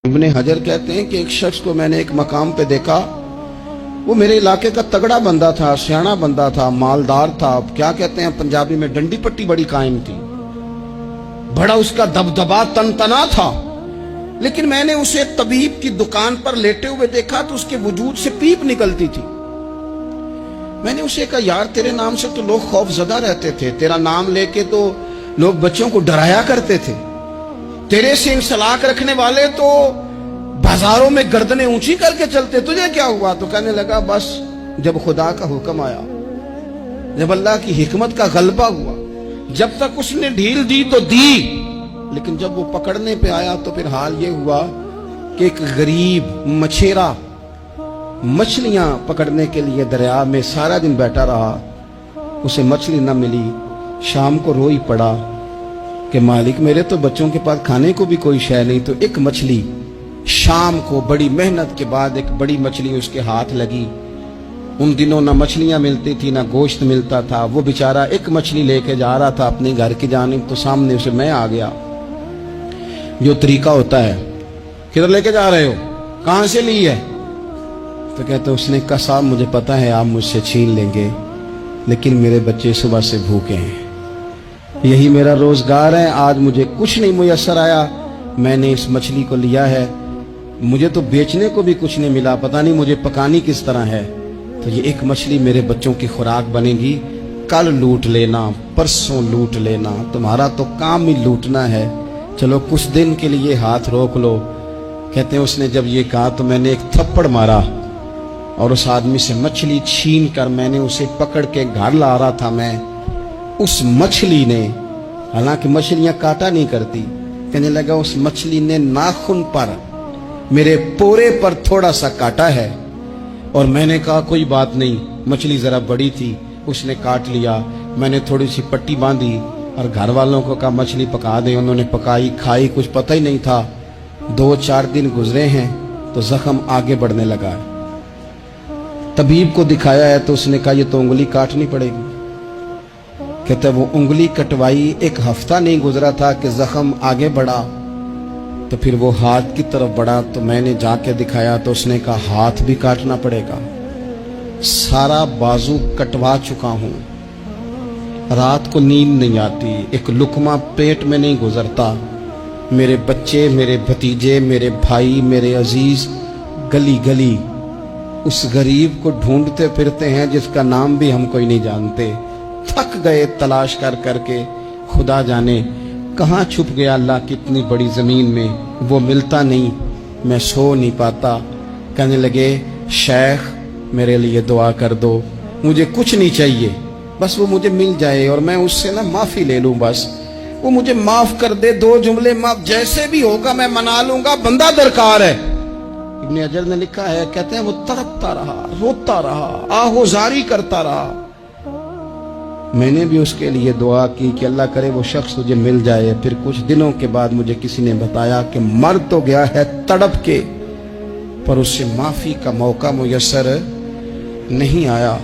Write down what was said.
ابن حجر کہتے ہیں کہ ایک شخص کو میں نے ایک مقام پہ دیکھا، وہ میرے علاقے کا تگڑا بندہ تھا، سیاںا بندہ تھا، مالدار تھا، کیا کہتے ہیں پنجابی میں ڈنڈی پٹی بڑی قائم تھی، بڑا اس کا دبدبا تنتنا تھا، لیکن میں نے اسے طبیب کی دکان پر لیٹے ہوئے دیکھا تو اس کے وجود سے پیپ نکلتی تھی۔ میں نے اسے کہا یار تیرے نام سے تو لوگ خوف زدہ رہتے تھے، تیرا نام لے کے تو لوگ بچوں کو ڈرایا کرتے تھے، تیرے سے انسلاک رکھنے والے تو بازاروں میں گردنیں اونچی کر کے چلتے، تجھے کیا ہوا؟ تو کہنے لگا بس جب خدا کا حکم آیا، جب اللہ کی حکمت کا غلبہ ہوا، جب تک اس نے ڈھیل دی تو دی، لیکن جب وہ پکڑنے پہ آیا تو پھر حال یہ ہوا کہ ایک غریب مچھیرا مچھلیاں پکڑنے کے لیے دریا میں سارا دن بیٹھا رہا، اسے مچھلی نہ ملی، شام کو روئی پڑا کہ مالک میرے تو بچوں کے پاس کھانے کو بھی کوئی شے نہیں، تو ایک مچھلی شام کو بڑی محنت کے بعد ایک بڑی مچھلی اس کے ہاتھ لگی۔ ان دنوں نہ مچھلیاں ملتی تھی نہ گوشت ملتا تھا، وہ بیچارہ ایک مچھلی لے کے جا رہا تھا اپنے گھر کی جانب، تو سامنے اسے میں آ گیا۔ جو طریقہ ہوتا ہے، کدھر لے کے جا رہے ہو، کہاں سے لی ہے؟ تو کہتے اس نے کہا صاحب مجھے پتا ہے آپ مجھ سے چھین لیں گے، لیکن میرے بچے صبح سے بھوکے ہیں، یہی میرا روزگار ہے، آج مجھے کچھ نہیں میسر آیا، میں نے اس مچھلی کو لیا ہے، مجھے تو بیچنے کو بھی کچھ نہیں ملا، پتہ نہیں مجھے پکانی کس طرح ہے، تو یہ ایک مچھلی میرے بچوں کی خوراک بنے گی، کل لوٹ لینا، پرسوں لوٹ لینا، تمہارا تو کام ہی لوٹنا ہے، چلو کچھ دن کے لیے ہاتھ روک لو۔ کہتے ہیں اس نے جب یہ کہا تو میں نے ایک تھپڑ مارا اور اس آدمی سے مچھلی چھین کر میں نے اسے پکڑ کے گھر لا رہا تھا، میں اس مچھلی نے، حالانکہ مچھلیاں کاٹا نہیں کرتی، کہنے لگا اس مچھلی نے ناخن پر میرے پورے پر تھوڑا سا کاٹا ہے، اور میں نے کہا کوئی بات نہیں، مچھلی ذرا بڑی تھی، اس نے کاٹ لیا، میں نے تھوڑی سی پٹی باندھی اور گھر والوں کو کہا مچھلی پکا دیں، انہوں نے پکائی کھائی، کچھ پتہ ہی نہیں تھا، 2-4 دن گزرے ہیں تو زخم آگے بڑھنے لگا ہے۔ طبیب کو دکھایا ہے تو اس نے کہا یہ تو انگلی کاٹنی پڑے گی۔ کہتا وہ انگلی کٹوائی، 1 ہفتہ نہیں گزرا تھا کہ زخم آگے بڑھا، تو پھر وہ ہاتھ کی طرف بڑھا، تو میں نے جا کے دکھایا تو اس نے کہا ہاتھ بھی کاٹنا پڑے گا، سارا بازو کٹوا چکا ہوں، رات کو نیند نہیں آتی، ایک لقمہ پیٹ میں نہیں گزرتا، میرے بچے، میرے بھتیجے، میرے بھائی، میرے عزیز گلی گلی اس غریب کو ڈھونڈتے پھرتے ہیں جس کا نام بھی ہم کوئی نہیں جانتے، تھک گئے تلاش کر کر کے، خدا جانے کہاں چھپ گیا اللہ کی اتنی بڑی زمین میں، وہ ملتا نہیں، میں سو نہیں پاتا۔ کہنے لگے شیخ میرے لیے دعا کر دو، مجھے کچھ نہیں چاہیے، بس وہ مجھے مل جائے اور میں اس سے معافی لے لوں، بس وہ مجھے معاف کر دے، 2 جملے معاف، جیسے بھی ہوگا میں منا لوں گا، بندہ درکار ہے۔ ابن حجر نے لکھا ہے، کہتے ہیں وہ تڑپتا رہا، روتا رہا، آہوزاری کرتا رہا، میں نے بھی اس کے لیے دعا کی کہ اللہ کرے وہ شخص تجھے مل جائے۔ پھر کچھ دنوں کے بعد مجھے کسی نے بتایا کہ مر تو گیا ہے تڑپ کے، پر اس سے معافی کا موقع میسر نہیں آیا۔